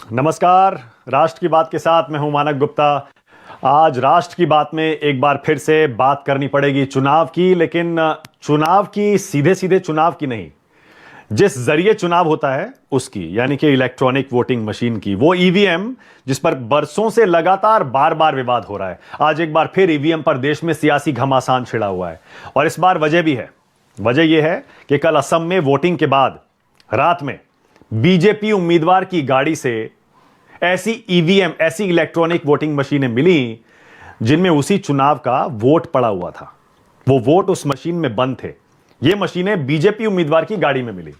नमस्कार। राष्ट्र की बात के साथ मैं हूं मानक गुप्ता। आज राष्ट्र की बात में एक बार फिर से बात करनी पड़ेगी चुनाव की, लेकिन चुनाव की सीधे सीधे चुनाव की नहीं, जिस जरिए चुनाव होता है उसकी, यानी कि इलेक्ट्रॉनिक वोटिंग मशीन की, वो ईवीएम जिस पर बरसों से लगातार बार बार विवाद हो रहा है। आज एक बार फिर ईवीएम पर देश में सियासी घमासान छिड़ा हुआ है और इस बार वजह भी है। वजह यह है कि कल असम में वोटिंग के बाद रात में बीजेपी उम्मीदवार की गाड़ी से ऐसी ईवीएम, ऐसी इलेक्ट्रॉनिक वोटिंग मशीनें मिली जिनमें उसी चुनाव का वोट पड़ा हुआ था। वो वोट उस मशीन में बंद थे। ये मशीनें बीजेपी उम्मीदवार की गाड़ी में मिली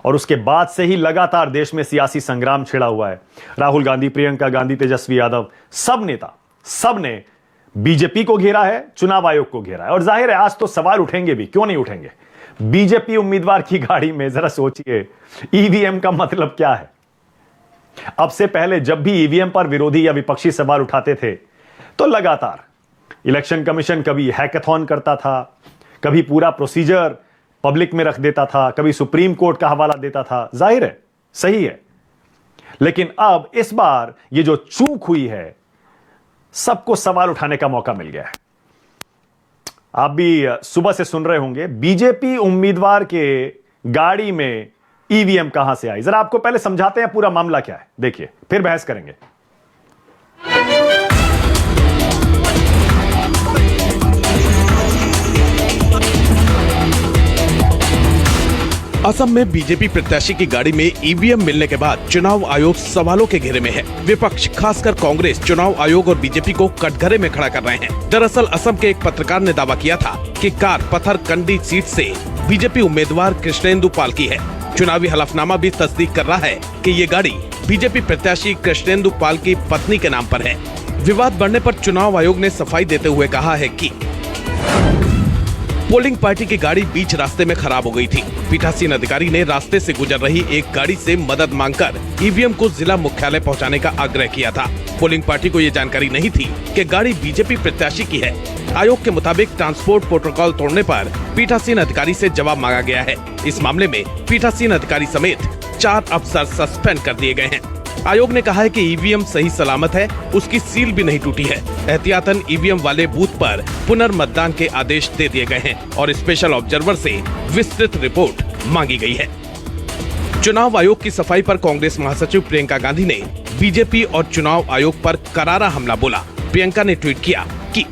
और उसके बाद से ही लगातार देश में सियासी संग्राम छिड़ा हुआ है। राहुल गांधी, प्रियंका गांधी, तेजस्वी यादव, सब नेता, सब ने बीजेपी को घेरा है, चुनाव आयोग को घेरा है। और जाहिर है आज तो सवाल उठेंगे भी, क्यों नहीं उठेंगे। बीजेपी उम्मीदवार की गाड़ी में, जरा सोचिए, ईवीएम का मतलब क्या है। अब से पहले जब भी ईवीएम पर विरोधी या विपक्षी सवाल उठाते थे तो लगातार इलेक्शन कमीशन कभी हैकाथॉन करता था, कभी पूरा प्रोसीजर पब्लिक में रख देता था, कभी सुप्रीम कोर्ट का हवाला देता था। जाहिर है, सही है, लेकिन अब इस बार ये जो चूक हुई है, सबको सवाल उठाने का मौका मिल गया है। आप भी सुबह से सुन रहे होंगे बीजेपी उम्मीदवार के गाड़ी में ईवीएम कहां से आई। जरा आपको पहले समझाते हैं पूरा मामला क्या है, देखिए, फिर बहस करेंगे। असम में बीजेपी प्रत्याशी की गाड़ी में ईवीएम मिलने के बाद चुनाव आयोग सवालों के घेरे में है। विपक्ष, खासकर कांग्रेस, चुनाव आयोग और बीजेपी को कटघरे में खड़ा कर रहे हैं। दरअसल असम के एक पत्रकार ने दावा किया था कि कार पथरकंडी सीट से बीजेपी उम्मीदवार कृष्णेंदु पाल की है। चुनावी हलफनामा भी तस्दीक कर रहा है कि ये गाड़ी बीजेपी प्रत्याशी कृष्णेंदु पाल की पत्नी के नाम पर है। विवाद बढ़ने पर चुनाव आयोग ने सफाई देते हुए कहा है कि पोलिंग पार्टी की गाड़ी बीच रास्ते में खराब हो गई थी। पीठासीन अधिकारी ने रास्ते से गुजर रही एक गाड़ी से मदद मांगकर ईवीएम को जिला मुख्यालय पहुंचाने का आग्रह किया था। पोलिंग पार्टी को ये जानकारी नहीं थी कि गाड़ी बीजेपी प्रत्याशी की है। आयोग के मुताबिक ट्रांसपोर्ट प्रोटोकॉल तोड़ने पर पीठासीन अधिकारी से जवाब मांगा गया है। इस मामले में पीठासीन अधिकारी समेत 4 अफसर सस्पेंड कर दिए गए हैं। आयोग ने कहा है कि ईवीएम सही सलामत है, उसकी सील भी नहीं टूटी है। एहतियातन ईवीएम वाले बूथ पर पुनर्मतदान के आदेश दे दिए गए हैं और स्पेशल ऑब्जर्वर से विस्तृत रिपोर्ट मांगी गई है। चुनाव आयोग की सफाई पर कांग्रेस महासचिव प्रियंका गांधी ने बीजेपी और चुनाव आयोग पर करारा हमला बोला। प्रियंका ने ट्वीट किया कि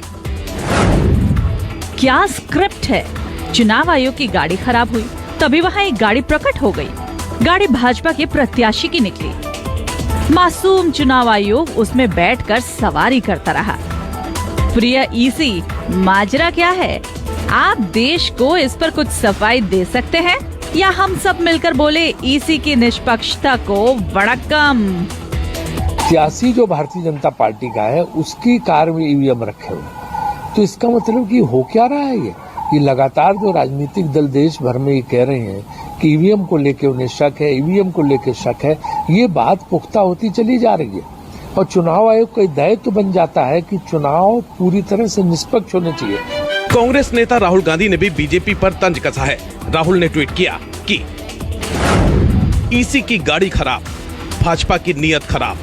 क्या स्क्रिप्ट है। चुनाव आयोग की गाड़ी खराब हुई, तभी वहाँ एक गाड़ी प्रकट हो गई। गाड़ी भाजपा के प्रत्याशी की निकली। मासूम चुनाव आयोग उसमें बैठकर सवारी करता रहा। प्रिय ईसी, माजरा क्या है? आप देश को इस पर कुछ सफाई दे सकते हैं या हम सब मिलकर बोले ईसी की निष्पक्षता को वड़क्कम। सियासी जो भारतीय जनता पार्टी का है उसकी कार में ईवीएम रखे हुए, तो इसका मतलब कि हो क्या रहा है। ये लगातार जो राजनीतिक दल देश भर में ये कह रहे हैं कि ईवीएम को लेके उन्हें शक है, ईवीएम को लेके शक है, ये बात पुख्ता होती चली जा रही है और चुनाव आयोग का दायित्व तो बन जाता है कि चुनाव पूरी तरह से निष्पक्ष होने चाहिए। कांग्रेस नेता राहुल गांधी ने भी बीजेपी पर तंज कसा है। राहुल ने ट्वीट किया कि ईसी की गाड़ी खराब, भाजपा की नीयत खराब,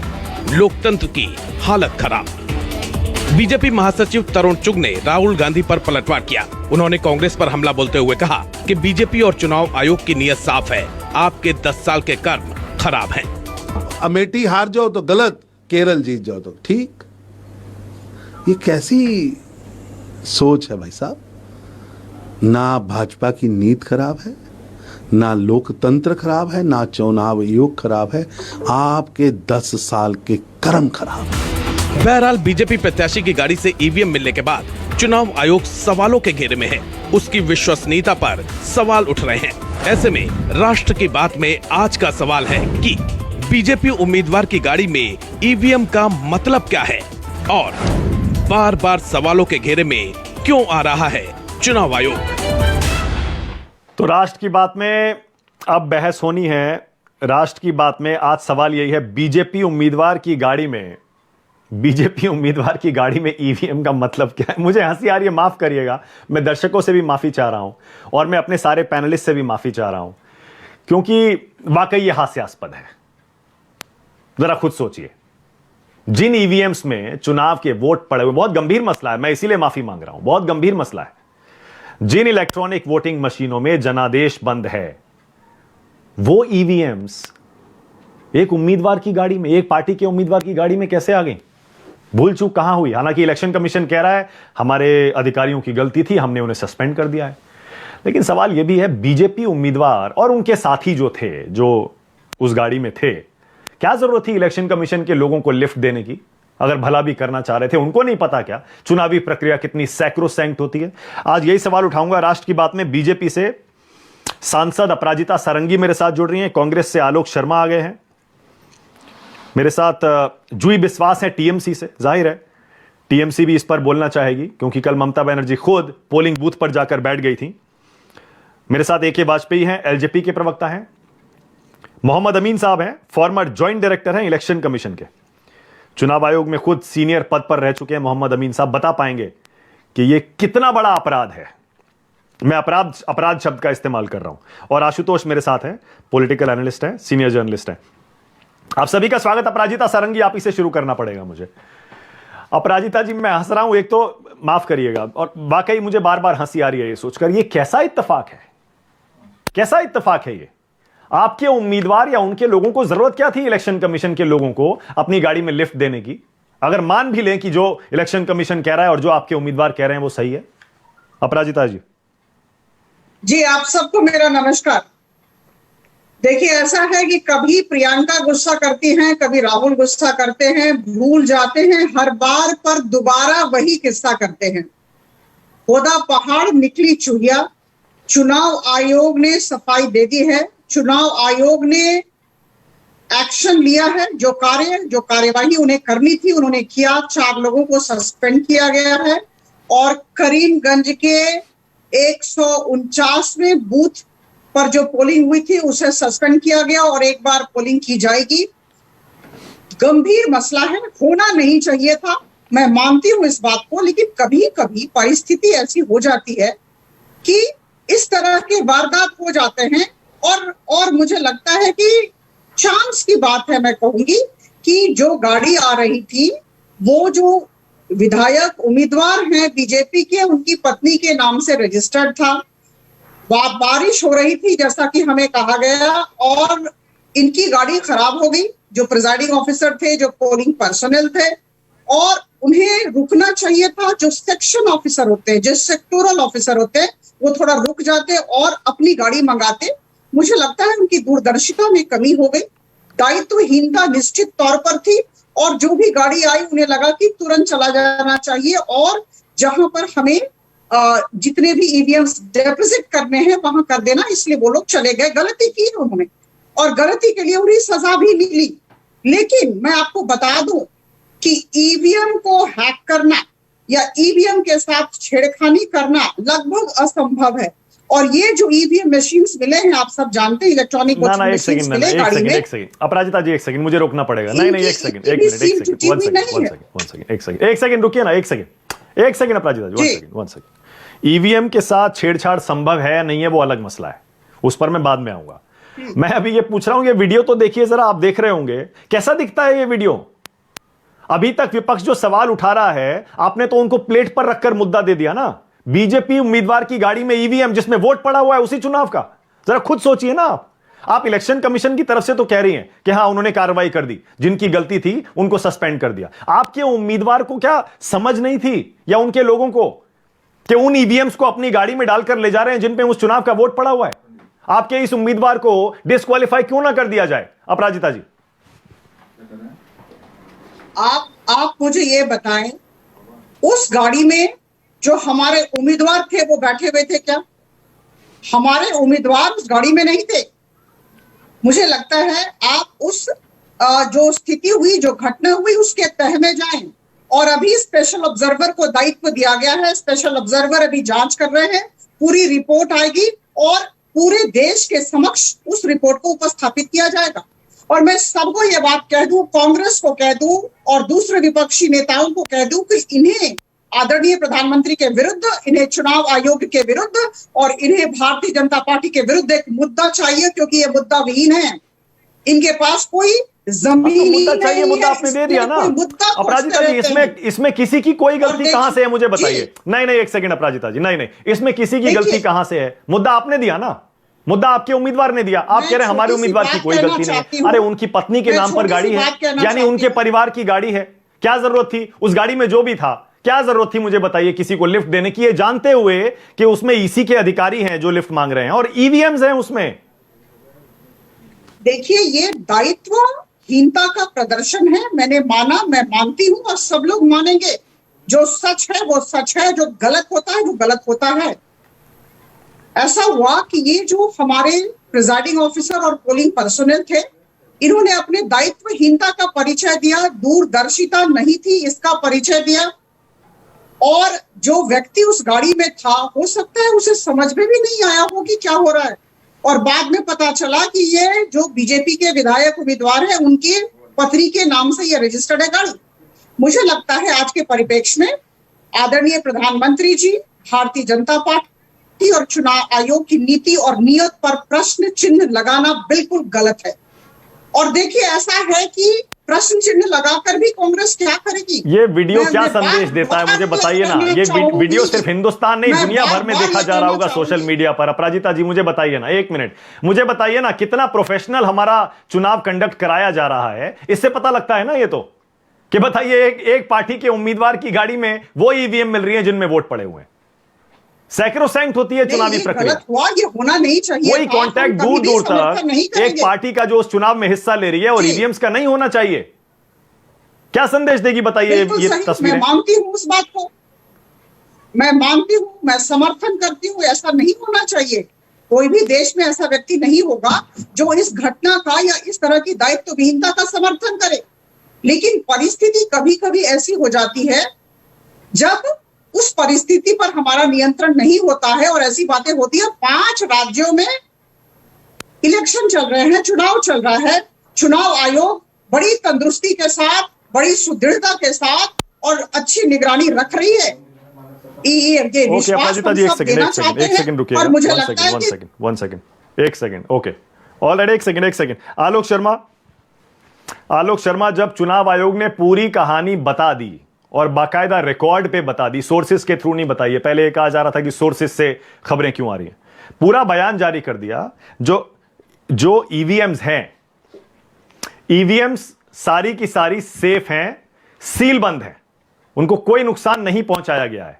लोकतंत्र की हालत खराब। बीजेपी महासचिव तरुण चुग ने राहुल गांधी पर पलटवार किया। उन्होंने कांग्रेस पर हमला बोलते हुए कहा कि बीजेपी और चुनाव आयोग की नीयत साफ है, आपके 10 साल के कर्म खराब हैं। अमेठी हार जाओ तो गलत, केरल जीत जाओ तो ठीक। ये कैसी सोच है भाई साहब। ना भाजपा की नीति खराब है, ना लोकतंत्र खराब है, ना चुनाव आयोग खराब है, आपके 10 साल के कर्म खराब है। बहरहाल बीजेपी प्रत्याशी की गाड़ी से ईवीएम मिलने के बाद चुनाव आयोग सवालों के घेरे में है। उसकी विश्वसनीयता पर सवाल उठ रहे हैं। ऐसे में राष्ट्र की बात में आज का सवाल है कि बीजेपी उम्मीदवार की गाड़ी में ईवीएम का मतलब क्या है और बार बार सवालों के घेरे में क्यों आ रहा है चुनाव आयोग। तो राष्ट्र की बात में अब बहस होनी है। राष्ट्र की बात में आज सवाल यही है, बीजेपी उम्मीदवार की गाड़ी में ईवीएम का मतलब क्या है। मुझे हंसी आ रही है, माफ करिएगा। मैं दर्शकों से भी माफी चाह रहा हूं और मैं अपने सारे पैनलिस्ट से भी माफी चाह रहा हूं, क्योंकि वाकई यह हास्यास्पद है। जरा खुद सोचिए, जिन ईवीएम्स में चुनाव के वोट पड़े हुए, बहुत गंभीर मसला है, मैं इसीलिए माफी मांग रहा हूं, बहुत गंभीर मसला है। जिन इलेक्ट्रॉनिक वोटिंग मशीनों में जनादेश बंद है, वो ईवीएम्स एक उम्मीदवार की गाड़ी में, एक पार्टी के उम्मीदवार की गाड़ी में कैसे आ गई? भूल चूक कहां हुई? हालांकि इलेक्शन कमीशन कह रहा है हमारे अधिकारियों की गलती थी, हमने उन्हें सस्पेंड कर दिया है। लेकिन सवाल यह भी है, बीजेपी उम्मीदवार और उनके साथी जो थे, जो उस गाड़ी में थे, क्या जरूरत थी इलेक्शन कमीशन के लोगों को लिफ्ट देने की? अगर भला भी करना चाह रहे थे, उनको नहीं पता क्या चुनावी प्रक्रिया कितनी सैक्रोसैंक्ट होती है? आज यही सवाल उठाऊंगा राष्ट्र की बात में। बीजेपी से सांसद अपराजिता सारंगी मेरे साथ जुड़ रही हैं, कांग्रेस से आलोक शर्मा आ गए हैं, मेरे साथ जूही बिस्वास है टीएमसी से। जाहिर है टीएमसी भी इस पर बोलना चाहेगी, क्योंकि कल ममता बनर्जी खुद पोलिंग बूथ पर जाकर बैठ गई थी। मेरे साथ ए.के. वाजपेयी हैं, एलजेपी के प्रवक्ता हैं। मोहम्मद अमीन साहब हैं, फॉर्मर ज्वाइंट डायरेक्टर हैं इलेक्शन कमीशन के, चुनाव आयोग में खुद सीनियर पद पर रह चुके हैं। मोहम्मद अमीन साहब बता पाएंगे कि यह कितना बड़ा अपराध है। मैं अपराध शब्द का इस्तेमाल कर रहा हूं। और आशुतोष मेरे साथ हैं, पॉलिटिकल एनालिस्ट हैं, सीनियर जर्नलिस्ट हैं। आप सभी का स्वागत। अपराजिता सारंगी, आप इसे शुरू करना पड़ेगा मुझे। अपराजिता जी, मैं हंस रहा हूं, एक तो माफ करिएगा, और वाकई मुझे बार बार हंसी आ रही है ये सोचकर, ये कैसा इत्तेफाक है, कैसा इत्तेफाक है ये? आपके उम्मीदवार या उनके लोगों को जरूरत क्या थी इलेक्शन कमीशन के लोगों को अपनी गाड़ी में लिफ्ट देने की? अगर मान भी लें कि जो इलेक्शन कमीशन कह रहा है और जो आपके उम्मीदवार कह रहे हैं वो सही है। अपराजिता जी। जी, आप सबको मेरा नमस्कार। देखिए, ऐसा है कि कभी प्रियंका गुस्सा करती हैं, कभी राहुल गुस्सा करते हैं, भूल जाते हैं, हर बार पर दोबारा वही किस्सा करते हैं। खोदा पहाड़ निकली चूहिया। चुनाव आयोग ने सफाई दे दी है, चुनाव आयोग ने एक्शन लिया है, जो कार्यवाही उन्हें करनी थी उन्होंने किया। 4 लोगों को सस्पेंड किया गया है और करीमगंज के 149वें बूथ पर जो पोलिंग हुई थी उसे सस्पेंड किया गया और एक बार पोलिंग की जाएगी। गंभीर मसला है, होना नहीं चाहिए था, मैं मानती हूं इस बात को, लेकिन कभी कभी परिस्थिति ऐसी हो जाती है कि इस तरह के वारदात हो जाते हैं और मुझे लगता है कि चांस की बात है, मैं कहूंगी कि जो गाड़ी आ रही थी वो जो विधायक उम्मीदवार हैं बीजेपी के, उनकी पत्नी के नाम से रजिस्टर्ड था। बारिश हो रही थी जैसा कि हमें कहा गया और इनकी गाड़ी खराब हो गई। जो प्रिजाइडिंग ऑफिसर थे, जो पोलिंग पर्सनल थे, और उन्हें रुकना चाहिए था। जो सेक्शन ऑफिसर होते हैं, जो सेक्टोरल ऑफिसर होते हैं, वो थोड़ा रुक जाते और अपनी गाड़ी मंगाते। मुझे लगता है उनकी दूरदर्शिता में कमी हो गई, दायित्वहीनता निश्चित तौर पर थी, और जो भी गाड़ी आई उन्हें लगा कि तुरंत चला जाना चाहिए और जहां पर हमें जितने भी ईवीएम्स डिपॉजिट करने हैं वहां कर देना, इसलिए वो लोग चले गए। गलती की है उन्होंने और गलती के लिए उन्हें सजा भी मिली। लेकिन मैं आपको बता दूं कि ईवीएम को हैक करना या ईवीएम के साथ छेड़खानी करना लगभग असंभव है। और ये जो ईवीएम मशीन्स मिले हैं, आप सब जानते हैं, इलेक्ट्रॉनिक मशीन्स मिले गाड़ी में। एक सेकंड अपराजिता जी, एक सेकंड मुझे रोकना पड़ेगा। नहीं एक सेकंड, एक सेकंड रुकिए ना, एक सेकंड अपराजिता जी, वन सेकंड। ईवीएम के साथ छेड़छाड़ संभव है या नहीं है वो अलग मसला है, उस पर मैं बाद में आऊंगा। मैं अभी ये पूछ रहा हूं, ये वीडियो तो देखिए जरा, आप देख रहे होंगे कैसा दिखता है ये वीडियो। अभी तक विपक्ष जो सवाल उठा रहा है, आपने तो उनको प्लेट पर रखकर मुद्दा दे दिया ना। बीजेपी उम्मीदवार की गाड़ी में ईवीएम जिसमें वोट पड़ा हुआ है उसी चुनाव का, जरा खुद सोचिए ना आप इलेक्शन कमीशन की तरफ से तो कह रही हैं कि हां उन्होंने कार्रवाई कर दी, जिनकी गलती थी उनको सस्पेंड कर दिया। आपके उम्मीदवार को क्या समझ नहीं थी या उनके लोगों को कि उन ईवीएम्स को अपनी गाड़ी में डालकर ले जा रहे हैं जिन पे उस चुनाव का वोट पड़ा हुआ है? आपके इस उम्मीदवार को डिस्क्वालीफाई क्यों ना कर दिया जाए? अपराजिता जी, आप मुझे ये बताएं, उस गाड़ी में जो हमारे उम्मीदवार थे वो बैठे हुए थे क्या? हमारे उम्मीदवार उस गाड़ी में नहीं थे। मुझे लगता है आप उस जो स्थिति हुई, जो घटना हुई, उसके तह में जाएं। और अभी स्पेशल ऑब्जर्वर को दायित्व दिया गया है, स्पेशल ऑब्जर्वर अभी जांच कर रहे हैं, पूरी रिपोर्ट आएगी और पूरे देश के समक्ष उस रिपोर्ट को उपस्थापित किया जाएगा। और मैं सबको यह बात कह दूं, कांग्रेस को कह दूं और दूसरे विपक्षी नेताओं को कह दूं कि इन्हें आदरणीय प्रधानमंत्री के विरुद्ध, इन्हें चुनाव आयोग के विरुद्ध और इन्हें भारतीय जनता पार्टी के विरुद्ध एक मुद्दा चाहिए, क्योंकि ये मुद्दा विहीन है। इनके पास कोई जमीनी मुद्दा चाहिए, नहीं मुद्दा है, आपने दे इसमें दिया ना। कोई मुद्दा अपराजिता जी, खोजते रहते हैं। इसमें किसी की कोई गलती देखिए- कहां से है मुझे जी। बताइए। नहीं एक सेकंड अपराजिता जी, नहीं इसमें किसी की देखिए- गलती कहां से है? मुद्दा आपने दिया ना, मुद्दा आपके उम्मीदवार ने दिया। आप मैं कह रहे हैं हमारे छोटी सी उम्मीदवार की बात कोई कहना गलती नहीं चाहती है। हूं। अरे उनकी पत्नी के मैं नाम पर छोटी गाड़ी सी है, बात कहना यानी चाहती उनके हूं। परिवार की गाड़ी है। क्या जरूरत थी उस गाड़ी में जो भी था, क्या जरूरत थी मुझे बताइए किसी को लिफ्ट देने की, ये जानते हुए कि उसमें ईसी के अधिकारी हैं जो लिफ्ट मांग रहे हैं और ईवीएम्स हैं उसमें। देखिए, ये दायित्वहीनता का प्रदर्शन है। मैंने माना, मैं मानती हूं और सब लोग मानेंगे। जो सच है वो सच है, जो गलत होता है वो गलत होता है। ऐसा हुआ कि ये जो हमारे प्रिजाइडिंग ऑफिसर और पोलिंग पर्सनल थे, इन्होंने अपने दायित्वहीनता का परिचय दिया, दूरदर्शिता नहीं थी इसका परिचय दिया। और जो व्यक्ति उस गाड़ी में था, हो सकता है उसे समझ में भी नहीं आया हो कि क्या हो रहा है, और बाद में पता चला कि ये जो बीजेपी के विधायक उम्मीदवार हैं, उनके पत्नी के नाम से ये रजिस्टर्ड है गाड़ी। मुझे लगता है आज के परिप्रेक्ष्य में आदरणीय प्रधानमंत्री जी, भारतीय जनता पार्टी और चुनाव आयोग की नीति और नियत पर प्रश्न चिन्ह लगाना बिल्कुल गलत है। और देखिए, ऐसा है कि प्रश्न चिन्ह लगाकर भी कांग्रेस क्या करेगी? ये वीडियो मैं- क्या मैं संदेश बात देता है बहुत मुझे बताइए ना। कहना ये चाहूंगी। वीडियो सिर्फ हिंदुस्तान नहीं, मैं दुनिया भर में बार-बार देखा ये जा रहा कहना होगा चाहूंगी। सोशल मीडिया पर। अपराजिता जी मुझे बताइए ना, एक मिनट मुझे बताइए ना, कितना प्रोफेशनल हमारा चुनाव कंडक्ट कराया जा रहा है। इससे पता लगता है ना ये तो, कि बताइए एक पार्टी के उम्मीदवार की गाड़ी में वो ईवीएम मिल रही है जिनमें वोट पड़े हुए हैं। सैक्रोसैंक्ट होती है चुनावी नहीं, ये प्रक्रिया। गलत हुआ, ये होना नहीं चाहिए कोई था। कांटेक्ट हम कभी भी दूर समर्थन नहीं तक एक करेंगे। पार्टी का जो उस चुनाव में हिस्सा ले रही है और जी। ईवीएम्स का नहीं होना चाहिए। क्या संदेश देगी बताइए बिल्कुल ये सही, तस्वीरें? मैं मानती हूं उस बात को, मैं मानती हूं, मैं समर्थन करती हूं। ऐसा नहीं होना चाहिए। कोई भी देश में ऐसा व्यक्ति नहीं होगा जो इस घटना का या इस तरह की दायित्वहीनता का समर्थन करे। लेकिन परिस्थिति कभी कभी ऐसी हो जाती है जब उस परिस्थिति पर हमारा नियंत्रण नहीं होता है और ऐसी बातें होती है। 5 राज्यों में इलेक्शन चल रहे हैं, चुनाव चल रहा है। चुनाव आयोग बड़ी तंदुरुस्ती के साथ, बड़ी सुदृढ़ता के साथ और अच्छी निगरानी रख रही है। ये ओके विश्वास अपराजिता हम जी, सब देना चाहते एक हैं। सेकंड रुकिएगा। और मुझे लगता है कि एक सेकंड ओके ऑलरेडी एक सेकंड। आलोक शर्मा, जब चुनाव आयोग ने पूरी कहानी बता दी और बाकायदा रिकॉर्ड पे बता दी, सोर्सेस के थ्रू नहीं बताई है। पहले कहा जा रहा था कि सोर्सेस से खबरें क्यों आ रही हैं। पूरा बयान जारी कर दिया। जो ईवीएम्स हैं, ईवीएम्स सारी की सारी सेफ हैं, सील बंद हैं, उनको कोई नुकसान नहीं पहुंचाया गया है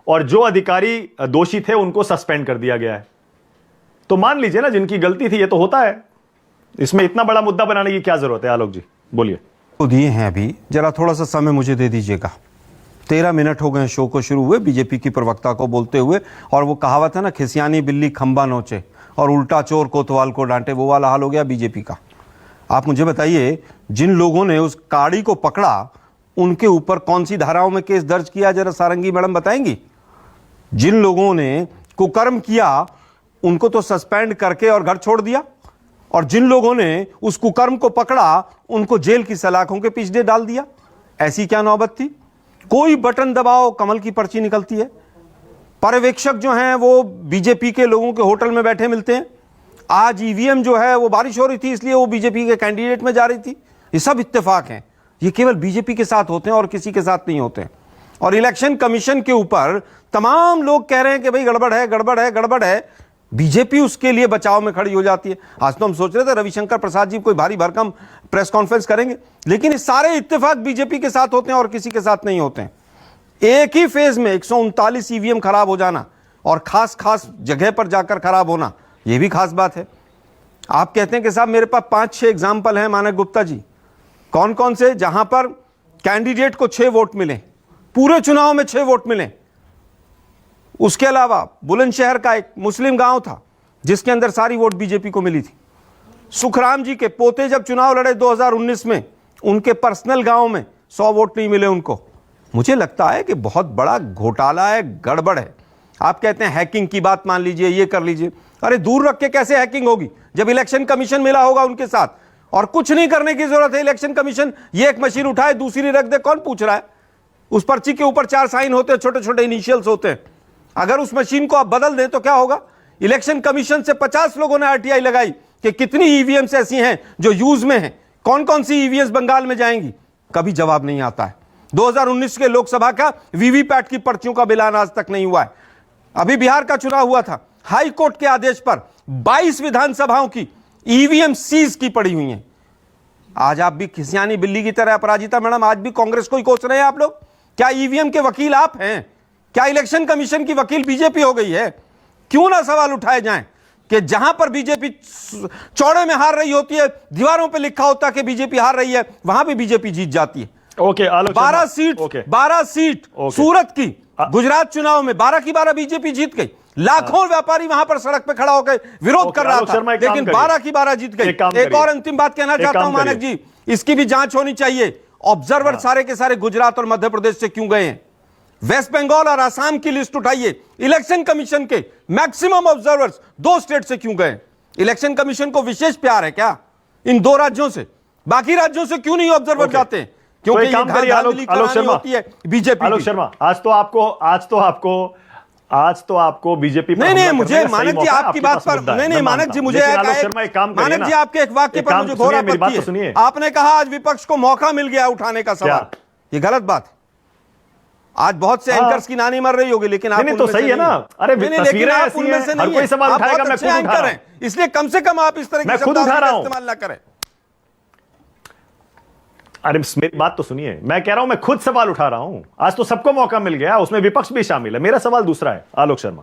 और जो अधिकारी दोषी थे उनको सस्पेंड कर दिया गया है। तो मान लीजिए ना, जिनकी गलती थी, ये तो होता है। इसमें इतना बड़ा मुद्दा बनाने की क्या जरूरत है? आलोक जी बोलिए। तो दिए हैं, अभी जरा थोड़ा सा समय मुझे दे दीजिएगा। 13 मिनट हो गए शो को शुरू हुए, बीजेपी की प्रवक्ता को बोलते हुए, और वो कहावत है ना, खिसियानी बिल्ली खंबा नोचे और उल्टा चोर कोतवाल को डांटे, वो वाला हाल हो गया बीजेपी का। आप मुझे बताइए, जिन लोगों ने उस गाड़ी को पकड़ा उनके ऊपर कौन सी धाराओं में केस दर्ज किया, जरा सारंगी मैडम बताएंगी? जिन लोगों ने कुकर्म किया उनको तो सस्पेंड करके और घर छोड़ दिया, और जिन लोगों ने उस कुकर्म को पकड़ा उनको जेल की सलाखों के पीछे डाल दिया। ऐसी क्या नौबत थी? कोई बटन दबाओ, कमल की पर्ची निकलती है। पर्यवेक्षक जो हैं वो बीजेपी के लोगों के होटल में बैठे मिलते हैं। आज ईवीएम जो है वो बारिश हो रही थी इसलिए वो बीजेपी के कैंडिडेट में जा रही थी। ये सब इत्तेफाक हैं, ये केवल बीजेपी के साथ होते हैं और किसी के साथ नहीं होते हैं। और इलेक्शन कमीशन के ऊपर तमाम लोग कह रहे हैं कि भाई गड़बड़ है, गड़बड़ है, गड़बड़ है। बीजेपी उसके लिए बचाव में खड़ी हो जाती है। आज तो हम सोच रहे थे रविशंकर प्रसाद जी कोई भारी भरकम प्रेस कॉन्फ्रेंस करेंगे, लेकिन ये सारे इत्तेफाक बीजेपी के साथ होते हैं और किसी के साथ नहीं होते हैं। एक ही फेज में 139 ईवीएम खराब हो जाना और खास खास जगह पर जाकर खराब होना, यह भी खास बात है। आप कहते हैं कि साहब मेरे पास 5-6 एग्जाम्पल हैं मानक गुप्ता जी, कौन कौन से, जहां पर कैंडिडेट को 6 वोट मिले, पूरे चुनाव में 6 वोट मिले। उसके अलावा बुलंदशहर का एक मुस्लिम गांव था जिसके अंदर सारी वोट बीजेपी को मिली थी। सुखराम जी के पोते जब चुनाव लड़े 2019 में, उनके पर्सनल गांव में 100 वोट नहीं मिले उनको। मुझे लगता है कि बहुत बड़ा घोटाला है, गड़बड़ है। आप कहते हैं हैकिंग की बात मान लीजिए, ये कर लीजिए। अरे दूर रख के कैसे हैकिंग होगी जब इलेक्शन कमीशन मिला होगा उनके साथ, और कुछ नहीं करने की जरूरत है। इलेक्शन कमीशन ये एक मशीन उठाए दूसरी रख दे, कौन पूछ रहा है? उस पर्ची के ऊपर 4 साइन होते हैं, छोटे छोटे इनिशियल्स होते हैं। अगर उस मशीन को आप बदल दें तो क्या होगा? इलेक्शन कमीशन से 50 लोगों ने आरटीआई लगाई कि कितनी ईवीएम्स ऐसी हैं जो यूज में हैं, कौन कौन सी ईवीएम बंगाल में जाएंगी, कभी जवाब नहीं आता है। 2019 के लोकसभा का वीवीपैट की पर्चियों का बिलान आज तक नहीं हुआ है। अभी बिहार का चुनाव हुआ था, हाई कोर्ट के आदेश पर 22 विधानसभाओं की ईवीएम सीज की पड़ी हुई हैं। आज आप भी खिसियानी बिल्ली की तरह, अपराजिता मैडम, आज भी कांग्रेस को ही कोस रहे हैं आप लोग। क्या ईवीएम के वकील आप हैं? क्या इलेक्शन कमीशन की वकील बीजेपी हो गई है? क्यों ना सवाल उठाए जाएं कि जहां पर बीजेपी चौड़े में हार रही होती है, दीवारों पे लिखा होता है कि बीजेपी हार रही है, वहां भी बीजेपी जीत जाती है। ओके, 12 सीट सूरत की गुजरात चुनाव में 12 की 12 बीजेपी जीत गई। लाखों व्यापारी वहां पर सड़क पे खड़ा होकर विरोध कर रहा था, लेकिन 12 की 12 जीत गई। एक और अंतिम बात कहना चाहता हूं मानक जी, इसकी भी जांच होनी चाहिए। ऑब्जर्वर सारे के सारे गुजरात और मध्य प्रदेश से क्यों गए हैं? वेस्ट बंगाल और आसाम की लिस्ट उठाइए, इलेक्शन कमीशन के मैक्सिमम ऑब्जर्वर्स 2 स्टेट से क्यों गए? इलेक्शन कमीशन को विशेष प्यार है क्या इन 2 राज्यों से? बाकी राज्यों से क्यों नहीं ऑब्जर्वर जाते हैं? क्योंकि ये धांधली करानी होती है बीजेपी। आलोक शर्मा, आज तो आपको बीजेपी पर नहीं, मुझे मानक जी आपकी बात पर नहीं मानक जी, मुझे मानक जी आपके एक वाक्य पर मुझे घोर आपत्ति है। आपने कहा आज विपक्ष को मौका मिल गया उठाने का सवाल, ये गलत बात है। आज बहुत से एंकर्स की नानी मर रही होगी, लेकिन आप तो सही है ना। अरे तस्वीरें ऐसी हैं, हर कोई सवाल उठाएगा, मैं खुद उठा रहा हूं, इसलिए कम से कम आप इस तरह की खुद उठा रहा हूं, इस्तेमाल ना करें। अरे मेरी बात तो सुनिए, मैं कह रहा हूं मैं खुद सवाल उठा रहा हूं। आज तो सबको मौका मिल गया, उसमें विपक्ष भी शामिल है। मेरा सवाल दूसरा है आलोक शर्मा,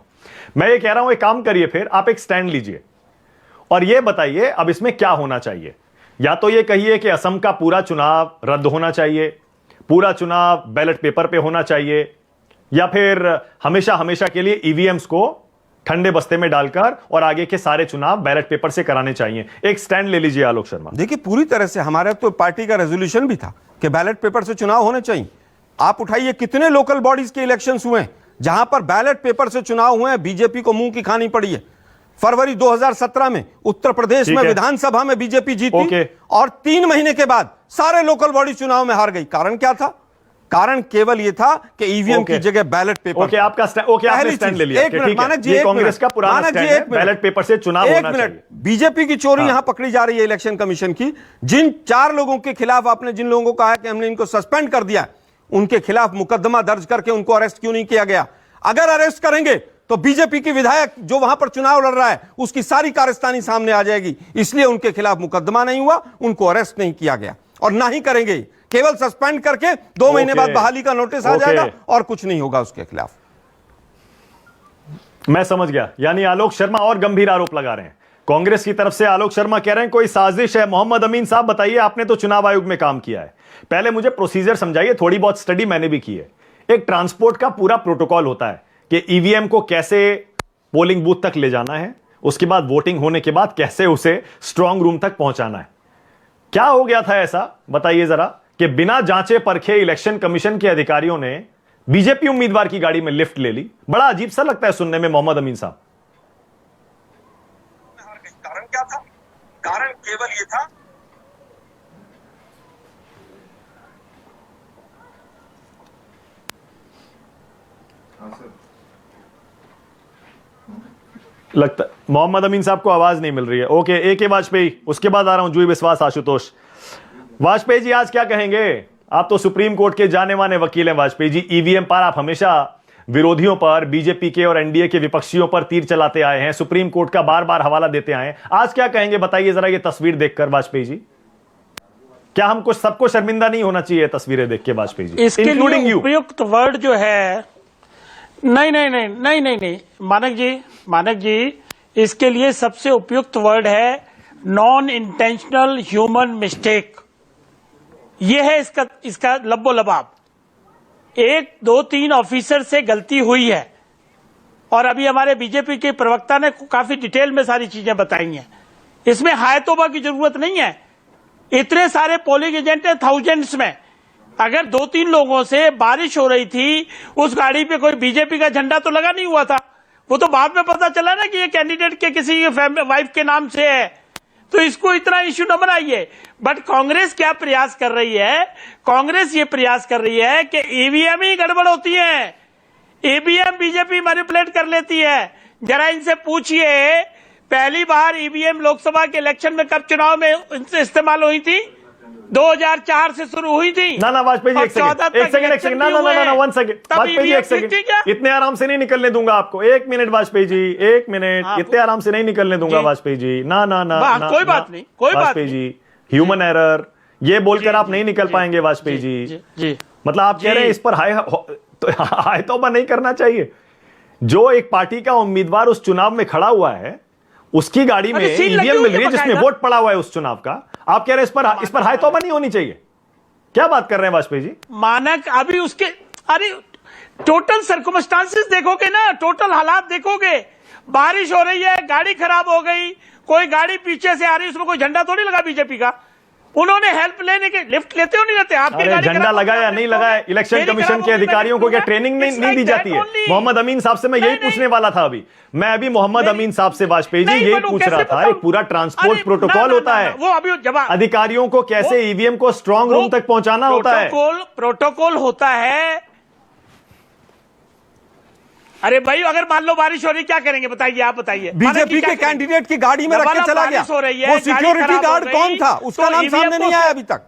मैं ये कह रहा हूं एक काम करिए, फिर आप एक स्टैंड लीजिए और ये बताइए अब इसमें क्या होना चाहिए। या तो ये कहिए कि असम का पूरा चुनाव रद्द होना चाहिए, पूरा चुनाव बैलेट पेपर पे होना चाहिए, या फिर हमेशा हमेशा के लिए ईवीएम्स को ठंडे बस्ते में डालकर और आगे के सारे चुनाव बैलेट पेपर से कराने चाहिए। एक स्टैंड ले लीजिए आलोक शर्मा। देखिए, पूरी तरह से हमारे तो पार्टी का रेजोल्यूशन भी था कि बैलेट पेपर से चुनाव होने चाहिए। आप उठाइए कितने लोकल बॉडीज के इलेक्शंस हुए हैं जहां पर बैलेट पेपर से चुनाव हुए हैं, बीजेपी को मुंह की खानी पड़ी है। फरवरी 2017 में उत्तर प्रदेश में विधानसभा में बीजेपी जीती और 3 महीने के बाद सारे लोकल बॉडी चुनाव में हार गई। कारण क्या था? कारण केवल यह था कि ईवीएम की जगह बैलेट पेपर। आपने स्टैंड ले लिया। मानक जी, कांग्रेस का पुराना स्टैंड है, बैलेट पेपर से चुनाव होना चाहिए। बीजेपी की चोरी यहां पकड़ी जा रही है इलेक्शन कमीशन की। जिन 4 लोगों के खिलाफ आपने जिन लोगों को कहा कि हमने इनको सस्पेंड कर दिया, उनके खिलाफ मुकदमा दर्ज करके उनको अरेस्ट क्यों नहीं किया गया? अगर अरेस्ट करेंगे तो बीजेपी की विधायक जो वहां पर चुनाव लड़ रहा है उसकी सारी कारस्तानी सामने आ जाएगी। इसलिए उनके खिलाफ मुकदमा नहीं हुआ, उनको अरेस्ट नहीं किया गया और ना ही करेंगे। केवल सस्पेंड करके 2 महीने बाद बहाली का नोटिस आ जाएगा और कुछ नहीं होगा उसके खिलाफ। मैं समझ गया, यानी आलोक शर्मा और गंभीर आरोप लगा रहे हैं कांग्रेस की तरफ से। आलोक शर्मा कह रहे हैं कोई साजिश है। मोहम्मद अमीन साहब बताइए, आपने तो चुनाव आयोग में काम किया है, पहले मुझे प्रोसीजर समझाइए। थोड़ी बहुत स्टडी मैंने भी की है। एक ट्रांसपोर्ट का पूरा प्रोटोकॉल होता है कि ईवीएम को कैसे पोलिंग बूथ तक ले जाना है, उसके बाद वोटिंग होने के बाद कैसे उसे स्ट्रांग रूम तक पहुंचाना है। क्या हो गया था ऐसा, बताइए जरा, कि बिना जांचे परखे इलेक्शन कमीशन के अधिकारियों ने बीजेपी उम्मीदवार की गाड़ी में लिफ्ट ले ली। बड़ा अजीब सा लगता है सुनने में मोहम्मद अमीन साहब। कारण क्या था? कारण केवल यह था लगता मोहम्मद अमीन साहब को आवाज नहीं मिल रही है। Okay, A K. वाजपेयी, उसके बाद आ रहा हूं जूही विश्वास, आशुतोष। वाजपेयी जी आज क्या कहेंगे? आप तो सुप्रीम कोर्ट के जाने माने वकील हैं वाजपेयी जी। ईवीएम पर आप हमेशा विरोधियों पर, बीजेपी के और एनडीए के विपक्षियों पर तीर चलाते आए हैं, सुप्रीम कोर्ट का बार बार हवाला देते आए हैं। आज क्या कहेंगे बताइए जरा ये तस्वीर देखकर वाजपेयी जी? क्या हमको सबको शर्मिंदा नहीं होना चाहिए तस्वीरें देख के वाजपेयी जी? इसके लिए उपयुक्त वर्ड जो है, नहीं, मानक जी, इसके लिए सबसे उपयुक्त वर्ड है नॉन इंटेंशनल ह्यूमन मिस्टेक। यह है इसका लब्बो लबाब। 1, 2, 3 ऑफिसर से गलती हुई है और अभी हमारे बीजेपी के प्रवक्ता ने काफी डिटेल में सारी चीजें बताई हैं। इसमें हाय तौबा की जरूरत नहीं है। इतने सारे पोलिंग एजेंट हैं, थाउजेंड्स में। अगर 2-3 लोगों से बारिश हो रही थी, उस गाड़ी पे कोई बीजेपी का झंडा तो लगा नहीं हुआ था। वो तो बाद में पता चला ना कि ये कैंडिडेट के किसी वाइफ के नाम से है, तो इसको इतना इश्यू न बनाइए। बट कांग्रेस क्या प्रयास कर रही है? कांग्रेस ये प्रयास कर रही है कि ईवीएम ही गड़बड़ होती है, ईवीएम बीजेपी मैनिपुलेट कर लेती है। जरा इनसे पूछिए, पहली बार ईवीएम लोकसभा के इलेक्शन में कब चुनाव में इनसे इस्तेमाल हुई थी? 2004 से शुरू हुई थी। ना वाजपेयी जी, और एक सेकंड 14 एक सेकंड ना 1 सेकंड वाजपेयी जी, एक सेकंड, इतने आराम से नहीं निकलने दूंगा आपको। 1 मिनट वाजपेयी जी, 1 मिनट, इतने आराम से नहीं निकलने दूंगा वाजपेयी जी। ना कोई बात नहीं, कोई बात वाजपेयी जी, ह्यूमन एरर ये बोलकर आप नहीं निकल पाएंगे वाजपेयी जी। मतलब आप कह रहे हैं इस पर हाय तौबा नहीं करना चाहिए। जो एक पार्टी का उम्मीदवार उस चुनाव में खड़ा हुआ है, उसकी गाड़ी में ईवीएम मिल रही है जिसमें वोट पड़ा हुआ है उस चुनाव का, आप कह रहे हैं इस पर हाय तौबा नहीं होनी चाहिए। क्या बात कर रहे हैं वाजपेयी जी? मानक अभी उसके, अरे टोटल सर्कमस्टांसेस देखोगे ना, टोटल हालात देखोगे। बारिश हो रही है, गाड़ी खराब हो गई, कोई गाड़ी पीछे से आ रही है, उसमें कोई झंडा थोड़ी लगा बीजेपी का। उन्होंने हेल्प लेने के, लिफ्ट लेते हो नहीं लेते? आपकी गाड़ी झंडा लगाया या नहीं लगाया, इलेक्शन कमीशन के अधिकारियों को क्या ट्रेनिंग नहीं दी जाती है? मोहम्मद अमीन साहब से मैं यही पूछने वाला था अभी। मैं अभी मोहम्मद अमीन साहब से वाजपेयी जी यही पूछ रहा था। एक पूरा ट्रांसपोर्ट प्रोटोकॉल होता है, वो अभी जवाब, अधिकारियों को कैसे ईवीएम को स्ट्रांग रूम तक पहुंचाना होता है, प्रोटोकॉल होता है। अरे भाई, अगर मान लो बारिश हो रही, क्या करेंगे बताइए? आप बताइए। बीजेपी के कैंडिडेट की गाड़ी में रख के चला गया, वो सिक्योरिटी गार्ड कौन था उसका नाम सामने नहीं आया अभी तक।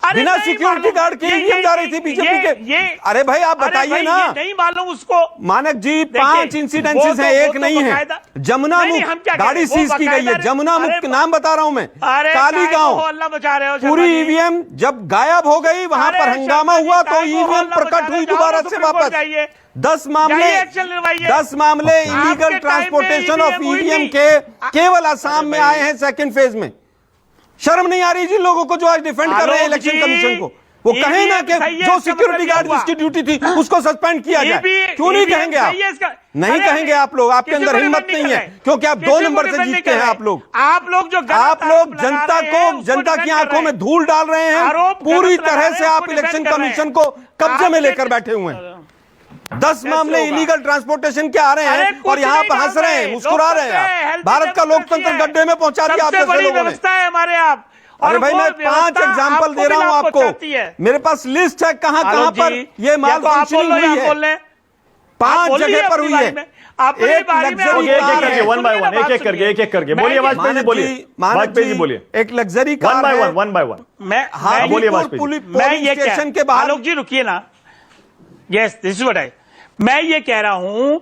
बिना सिक्योरिटी गार्ड के ईवीएम जा रही थी बीजेपी के। अरे भाई आप बताइए ना। नहीं मालूम उसको। मानक जी 5 इंसिडेंसेस हैं, एक नहीं है। जमुना मुख गाड़ी सीज की गई है, जमुना मुख नाम बता रहा हूं मैं, काली गांव। पूरी ईवीएम जब गायब हो गई, वहां पर हंगामा हुआ तो ईवीएम प्रकट हुई दोबारा से वापस। 10 मामले इलीगल ट्रांसपोर्टेशन ऑफ ईवीएम के केवल असम में आए हैं सेकंड फेज में। शर्म नहीं आ रही जिन लोगों को जो आज डिफेंड कर रहे हैं इलेक्शन कमीशन को? वो कहें ना कि जो सिक्योरिटी गार्ड जिसकी ड्यूटी थी उसको सस्पेंड किया जाए। क्यों नहीं कहेंगे आप? नहीं कहेंगे आप लोग, आपके अंदर हिम्मत नहीं है, क्योंकि आप 2 नंबर से जीतते हैं। आप लोग जनता की आंखों में धूल डाल रहे हैं। पूरी तरह से आप इलेक्शन कमीशन को कब्जे में लेकर बैठे हुए हैं। 10 मामले इलीगल ट्रांसपोर्टेशन के आ रहे हैं और यहाँ पर हंस रहे हैं, मुस्कुरा रहे हैं। भारत का लोकतंत्र गड्ढे में पहुंचा दिया आप जैसे लोगों ने। हमारे आप, अरे भाई मैं 5 एग्जाम्पल दे रहा हूँ आपको, मेरे पास लिस्ट है कहां पर ये माल फंक्शनिंग हुई है। 5 जगह पर हुई है। एक एक करके बोलिए वाजपेयी जी, बोलिए वाजपेयी जी, बोलिए। एक लग्जरी कार है, 1 by 1 बोलिए वाजपेयी जी। स्टेशन के बाहर। आलोक जी रुकिए ना। Yes, this is what I, मैं ये कह रहा हूं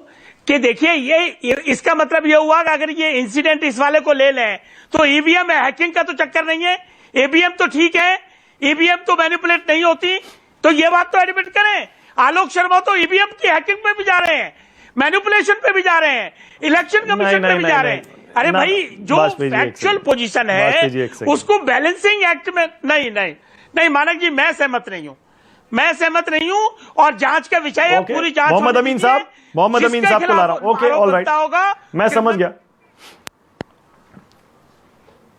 कि देखिए, ये इसका मतलब ये हुआ कि अगर ये इंसिडेंट इस वाले को ले लें तो ईवीएम हैकिंग का तो चक्कर नहीं है, ईवीएम तो ठीक है, ईवीएम तो मैनिपुलेट नहीं होती, तो ये बात तो एडमिट करें। आलोक शर्मा तो ईवीएम की हैकिंग पे भी जा रहे हैं, मैनिपुलेशन पे भी जा रहे हैं, इलेक्शन कमीशन पे भी जा रहे हैं। अरे भाई, जो फैक्चुअल पोजीशन है उसको बैलेंसिंग एक्ट में नहीं मानक जी, मैं सहमत नहीं हूं और जांच का विषय है, पूरी जांच। मोहम्मद अमीन साहब को ला रहा हूं। ओके, ऑलराइट, मैं समझ गया।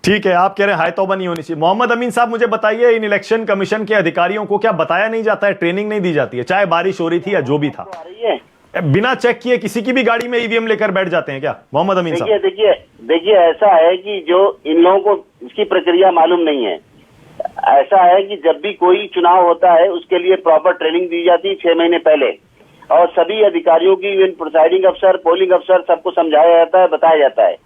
ठीक है, आप कह रहे हैं हाय तौबा नहीं होनी चाहिए। मोहम्मद अमीन साहब मुझे बताइए, इन इलेक्शन कमीशन के अधिकारियों को क्या बताया नहीं जाता है, ट्रेनिंग नहीं दी जाती है? चाहे बारिश हो रही थी या जो भी था, बिना चेक किए किसी की भी गाड़ी में ईवीएम लेकर बैठ जाते हैं क्या मोहम्मद अमीन साहब? देखिए ऐसा है कि जो इन लोगों को इसकी प्रक्रिया मालूम नहीं है। ऐसा है कि जब भी कोई चुनाव होता है उसके लिए प्रॉपर ट्रेनिंग दी जाती है 6 महीने पहले, और सभी अधिकारियों की, इवन प्रिसाइडिंग अफसर, पोलिंग अफसर, सबको समझाया जाता है, बताया जाता है,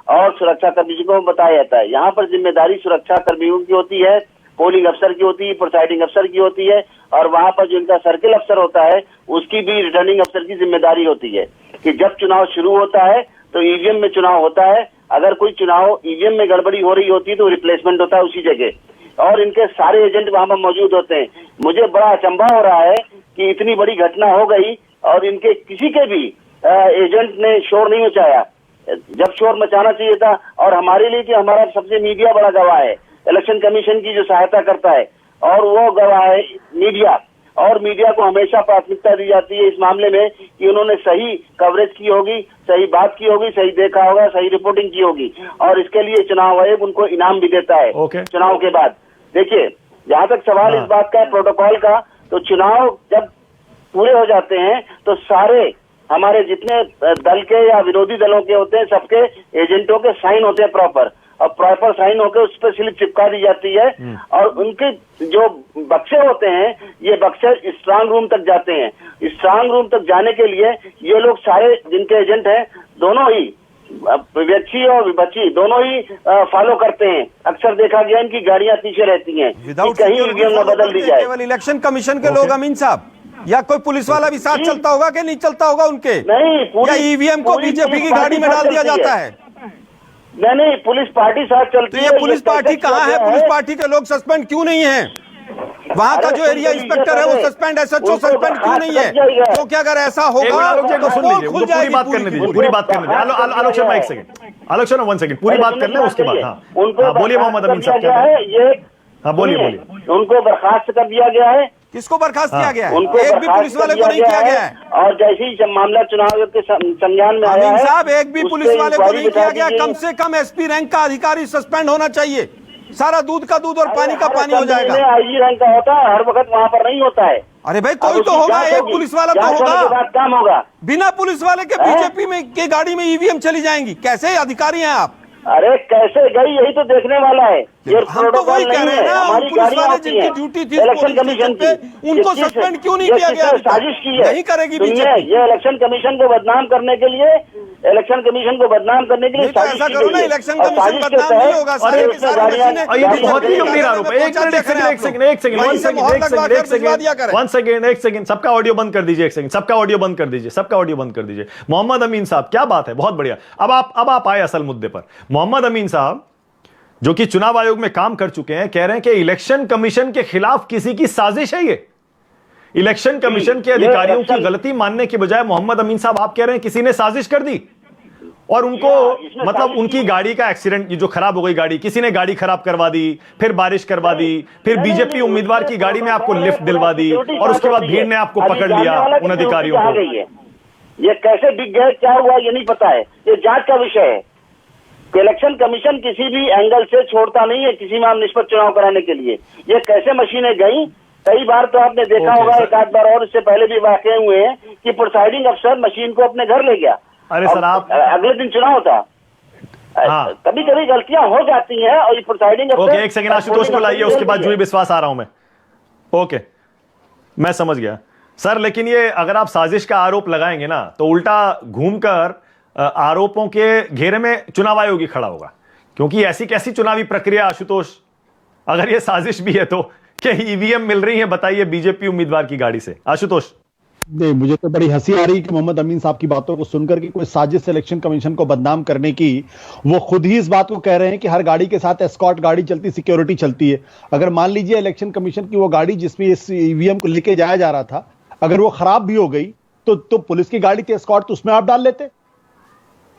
और सुरक्षा कर्मियों को बताया जाता है। यहाँ पर जिम्मेदारी सुरक्षा कर्मियों की होती है, पोलिंग अफसर की होती है, प्रिसाइडिंग अफसर की होती है, और वहाँ पर जो इनका सर्किल अफसर होता है उसकी भी रिटर्निंग अफसर की जिम्मेदारी होती है कि जब चुनाव शुरू होता है तो ईवीएम में चुनाव होता है, अगर कोई चुनाव ईवीएम में गड़बड़ी हो रही होती है तो रिप्लेसमेंट होता है उसी जगह, और इनके सारे एजेंट वहां पर मौजूद होते हैं। मुझे बड़ा अचंभा हो रहा है कि इतनी बड़ी घटना हो गई और इनके किसी के भी एजेंट ने शोर नहीं मचाया जब शोर मचाना चाहिए था। और हमारे लिए कि हमारा सबसे मीडिया बड़ा गवाह है, इलेक्शन कमीशन की जो सहायता करता है, और वो गवाह है मीडिया, और मीडिया को हमेशा प्राथमिकता दी जाती है इस मामले में कि उन्होंने सही कवरेज की होगी, सही बात की होगी, सही देखा होगा, सही रिपोर्टिंग की होगी, और इसके लिए चुनाव आयोग उनको इनाम भी देता है चुनाव के बाद। देखिए, जहां तक सवाल इस बात का है प्रोटोकॉल का, तो चुनाव जब पूरे हो जाते हैं तो सारे हमारे जितने दल के या विरोधी दलों के होते हैं सबके एजेंटों के साइन होते हैं प्रॉपर, और प्रॉपर साइन होकर उस पर स्लिप चिपका दी जाती है, और उनके जो बक्से होते हैं ये बक्से स्ट्रांग रूम तक जाते हैं। स्ट्रांग रूम तक जाने के लिए ये लोग सारे जिनके एजेंट हैं दोनों ही विपक्षी और विपक्षी दोनों ही फॉलो करते हैं। अक्सर देखा गया इनकी गाड़ियां पीछे रहती हैं कि कहीं ईवीएम न बदल दी जाए। केवल इलेक्शन कमीशन के लोग अमीन साहब, या कोई पुलिस वाला भी साथ चलता होगा कि नहीं चलता होगा उनके? नहीं, या ईवीएम को बीजेपी की गाड़ी में डाल दिया जाता है? नहीं, पुलिस पार्टी साथ चलती है। ये पुलिस पार्टी कहाँ है? पुलिस पार्टी के लोग सस्पेंड क्यों नहीं है? वहाँ का जो एरिया इंस्पेक्टर है वो सस्पेंड, एसएचओ सस्पेंड क्यों नहीं है? क्योंकि अगर ऐसा होगा तो पोल खुल जाएगी। पूरी बात करने दीजिए, पूरी बात करने दीजिए। आलोक शर्मा एक सेकंड, आलोक शर्मा 1 सेकंड, पूरी बात कर लें उसके बाद। हाँ बोलिए मोहम्मद अमीन साहब, क्या है ये? हाँ बोलिए बोलिए। उनको बर्खास्त कर दिया गया है। किसको बर्खास्त किया गया है? उनको एक भी पुलिस वाले को नहीं किया गया है। और जैसे ही मामला चुनाव आयोग के संज्ञान में आया अमीन है, साहब, एक भी पुलिस वाले को नहीं किया गया। कम से कम एसपी रैंक का अधिकारी सस्पेंड होना चाहिए। सारा दूध का दूध और पानी का पानी हो जाएगा। आईजी रैंक का होता है, हर वक्त वहाँ पर नहीं होता है। अरे भाई कोई तो होगा, एक पुलिस वाला तो होगा। काम होगा। बिना पुलिस वाले के बीजेपी में के गाड़ी में ईवीएम चली जाएंगी? कैसे अधिकारी हैं आप? अरे कैसे गई, यही तो देखने वाला है। ये हम तो वही कह रहे हैं ना, पुलिस वाले जिनकी ड्यूटी थी इलेक्शन कमीशन पे, उनको सस्पेंड क्यों नहीं किया गया? साजिश की है, नहीं करेगी बीजेपी। ये इलेक्शन कमीशन को बदनाम करने के लिए, इलेक्शन कमीशन को बदनाम करने के लिए तो ऐसा करो ना, इलेक्शन कमीशन बदनाम नहीं होगा। सारे के सारे मशीनें, ये तो बहुत ही गंभीर आरोप है। एक सेकंड, सबका ऑडियो बंद कर दीजिए। एक सेकंड, सबका ऑडियो बंद कर दीजिए, सबका ऑडियो बंद कर दीजिए। मोहम्मद अमीन साहब, क्या बात है, बहुत बढ़िया। अब आप आए असल मुद्दे पर। मोहम्मद अमीन साहब जो कि चुनाव आयोग में काम कर चुके हैं, कह रहे हैं कि इलेक्शन कमीशन के खिलाफ किसी की साजिश है। ये इलेक्शन कमीशन के अधिकारियों की गलती मानने के बजाय मोहम्मद अमीन साहब आप कह रहे हैं किसी ने साजिश कर दी और उनको मतलब उनकी गाड़ी का एक्सीडेंट, जो खराब हो गई गाड़ी, किसी ने गाड़ी खराब करवा दी, फिर बारिश करवा दी, फिर बीजेपी उम्मीदवार की गाड़ी में आपको लिफ्ट दिलवा दी और उसके बाद भीड़ ने आपको पकड़ लिया उन अधिकारियों को। ये कैसे बिक गए, क्या हुआ, ये नहीं पता है। ये जांच का विषय है। इलेक्शन कमीशन किसी भी एंगल से छोड़ता नहीं है किसी में निष्पक्ष चुनाव कराने के लिए। ये कैसे मशीनें गई, कई बार तो आपने देखा होगा, एक आध बार और इससे पहले भी वाकये हुए हैं कि प्रिसाइडिंग अफसर मशीन को अपने घर ले गया। अरे सर, आप अगले दिन चुनाव था। कभी कभी गलतियां हो जाती हैं और ये प्रिसाइडिंग अफसर। ओके, एक सेकंड, आशुतोष को लाइए, उसके बाद जूही विश्वास आ रहा हूं मैं। ओके, मैं समझ गया सर। लेकिन ये अगर आप साजिश का आरोप लगाएंगे ना, तो उल्टा घूमकर आरोपों के घेरे में चुनाव आयोग ही खड़ा होगा। क्योंकि ऐसी कैसी चुनावी प्रक्रिया आशुतोष, अगर ये साजिश भी है तो क्या ईवीएम मिल रही है, बताइए बीजेपी उम्मीदवार की गाड़ी से? आशुतोष। नहीं, मुझे तो बड़ी हंसी आ रही है कि मोहम्मद अमीन साहब की बातों को सुनकर कि कोई साजिश इलेक्शन कमीशन को बदनाम करने की। वो खुद ही इस बात को कह रहे हैं कि हर गाड़ी के साथ एस्कॉर्ट गाड़ी चलती, सिक्योरिटी चलती है। अगर मान लीजिए इलेक्शन कमीशन की वो गाड़ी जिसमें इस ईवीएम को लेके जाया जा रहा था, अगर वो खराब भी हो गई तो पुलिस की गाड़ी थी एस्कॉर्ट, तो उसमें आप डाल लेते,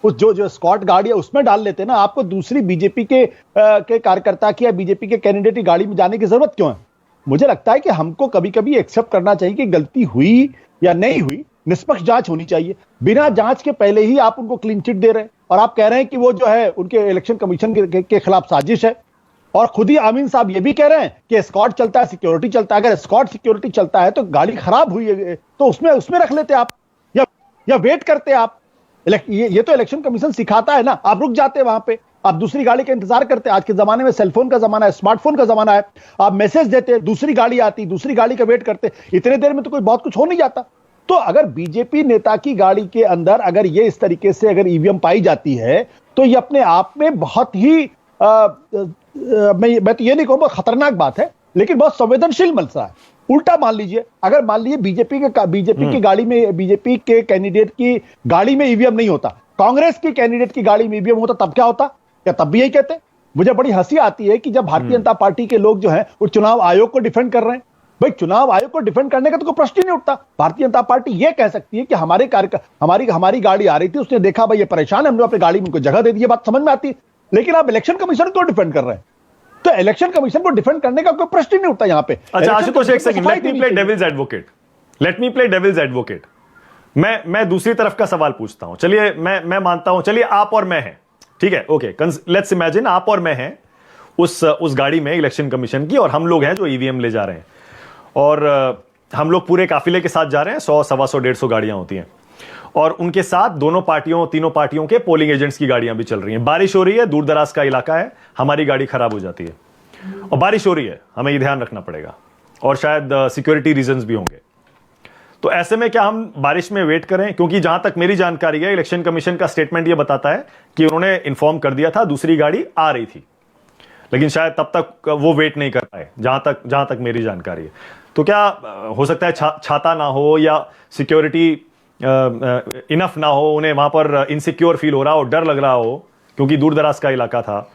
उस जो स्कॉट गाड़ी है उसमें डाल लेते ना। आपको दूसरी बीजेपी के कार्यकर्ता की या बीजेपी के कैंडिडेट की गाड़ी में जाने की जरूरत क्यों है? मुझे लगता है कि हमको कभी कभी एक्सेप्ट करना चाहिए कि गलती हुई या नहीं हुई, निष्पक्ष जांच होनी चाहिए। बिना जांच के पहले ही आप उनको क्लीन चिट दे रहे हैं और आप कह रहे हैं कि वो जो है उनके इलेक्शन कमीशन के खिलाफ साजिश है। और खुद ही आमीन साहब ये भी कह रहे हैं कि स्कॉट चलता है, सिक्योरिटी चलता है। अगर स्कॉट सिक्योरिटी चलता है तो गाड़ी खराब हुई है तो उसमें रख लेते आप या वेट करते आप। ये तो इलेक्शन कमीशन सिखाता है ना। आप रुक जाते वहां पे, आप दूसरी गाड़ी का इंतजार करते। आज के जमाने में सेलफोन का जमाना है, स्मार्टफोन का जमाना है। आप मैसेज देते, दूसरी गाड़ी आती, दूसरी गाड़ी का वेट करते। इतने देर में तो कोई बहुत कुछ हो नहीं जाता। तो अगर बीजेपी नेता की गाड़ी के अंदर अगर ये इस तरीके से अगर ईवीएम पाई जाती है तो ये अपने आप में बहुत ही मैं तो ये नहीं कहूंगा खतरनाक बात है, लेकिन बहुत संवेदनशील मसला है। उल्टा मान लीजिए, अगर मान लीजिए बीजेपी की गाड़ी में, बीजेपी के कैंडिडेट की गाड़ी में ईवीएम नहीं होता, कांग्रेस की कैंडिडेट की गाड़ी में ईवीएम होता, तब क्या होता? क्या तब भी यही कहते? मुझे बड़ी हंसी आती है कि जब भारतीय जनता पार्टी के लोग जो हैं वो चुनाव आयोग को डिफेंड कर रहे हैं। भाई चुनाव आयोग को डिफेंड करने का तो कोई प्रश्न ही नहीं उठता। भारतीय जनता पार्टी ये कह सकती है कि हमारी गाड़ी आ रही थी, उसने देखा भाई ये परेशान है, हमने अपनी गाड़ी में उनको जगह दे दी, बात समझ में आती है। लेकिन आप इलेक्शन कमीशन को डिफेंड कर रहे हैं, तो इलेक्शन कमीशन को डिफेंड करने का कोई प्रश्न ही नहीं उठता यहां पे। अच्छा आशुतोष, एक second, let me play devil's advocate. मैं दूसरी तरफ का सवाल पूछता हूं। चलिए मैं मानता हूं, चलिए आप और मैं हैं, ठीक है, ओके, लेट्स इमेजिन आप और मैं हैं उस गाड़ी में इलेक्शन कमीशन की, और हम लोग हैं जो ईवीएम ले जा रहे हैं, और हम लोग पूरे काफिले के साथ जा रहे हैं। 100, 125, 150 गाड़ियां होती हैं, और उनके साथ तीनों पार्टियों के पोलिंग एजेंट्स की गाड़ियां भी चल रही हैं। बारिश हो रही है, दूर दराज का इलाका है, हमारी गाड़ी खराब हो जाती है, और बारिश हो रही है, हमें ये ध्यान रखना पड़ेगा, और शायद सिक्योरिटी रीजंस भी होंगे। तो ऐसे में क्या हम बारिश में वेट करें? क्योंकि जहां तक मेरी जानकारी है, इलेक्शन कमीशन का स्टेटमेंट यह बताता है कि उन्होंने इन्फॉर्म कर दिया था, दूसरी गाड़ी आ रही थी, लेकिन शायद तब तक वो वेट नहीं कर पाए, जहां तक मेरी जानकारी है। तो क्या हो सकता है छाता ना हो या सिक्योरिटी इनफ ना हो, उन्हें वहां पर इनसिक्योर फील हो रहा हो, डर लग रहा हो, क्योंकि दूर दराज का इलाका था।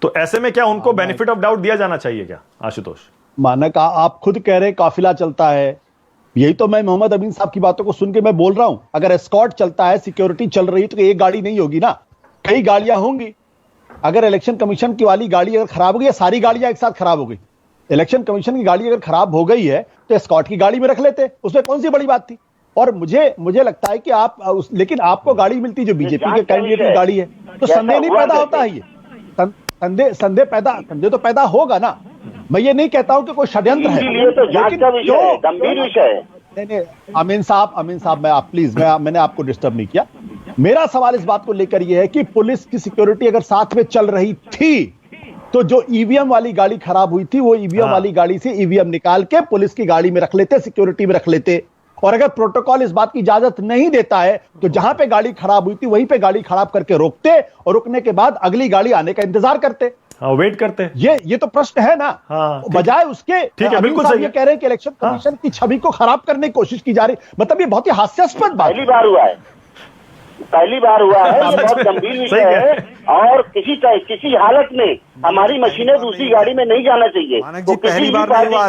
तो ऐसे में क्या उनको बेनिफिट ऑफ डाउट दिया जाना चाहिए क्या, आशुतोष? मानक, आप खुद कह रहे काफिला चलता है, यही तो मैं मोहम्मद अमीन साहब की बातों को सुन के मैं बोल रहा हूं। अगर एस्कॉर्ट चलता है, सिक्योरिटी चल रही है, तो एक गाड़ी नहीं होगी ना, कई गाड़ियां होंगी। अगर इलेक्शन कमीशन की वाली गाड़ी अगर खराब हो गई, सारी गाड़ियां एक साथ खराब हो गई, इलेक्शन कमीशन की गाड़ी अगर खराब हो गई है तो एस्कॉर्ट की गाड़ी में रख लेते, उसमें कौन सी बड़ी बात थी। और मुझे लगता है कि लेकिन आपको गाड़ी मिलती जो बीजेपी के कैंडिडेट की गाड़ी है, तो संदेह नहीं पैदा होता है। ये संदेह तो पैदा होगा ना। मैं ये नहीं कहता हूं कि कोई षड्यंत्र है, लेकिन जो गंभीर विषय है। नहीं, अमीन साहब, मैंने आपको डिस्टर्ब नहीं किया। मेरा सवाल इस बात को लेकर यह है कि पुलिस की सिक्योरिटी अगर साथ में चल रही थी, तो जो ईवीएम वाली गाड़ी खराब हुई थी, वो ईवीएम वाली गाड़ी से ईवीएम निकाल के पुलिस की गाड़ी में रख लेते, सिक्योरिटी में रख लेते। और अगर प्रोटोकॉल इस बात की इजाजत नहीं देता है, तो जहां पे गाड़ी खराब हुई थी वहीं पे गाड़ी खराब करके रोकते, और रुकने के बाद अगली गाड़ी आने का इंतजार करते, वेट करते। ये तो प्रश्न है ना। बजाय उसके, ठीक है, बिल्कुल सही। ये कह रहे हैं कि इलेक्शन कमीशन की छवि को खराब करने की कोशिश की जा रही, मतलब ये बहुत ही हास्यास्पद बात। पहली बार हुआ है, ये बहुत गंभीर विषय है। और किसी हालत में हमारी मशीनें दूसरी गाड़ी में नहीं जाना चाहिए। मानक जी, पहली बार नहीं हुआ।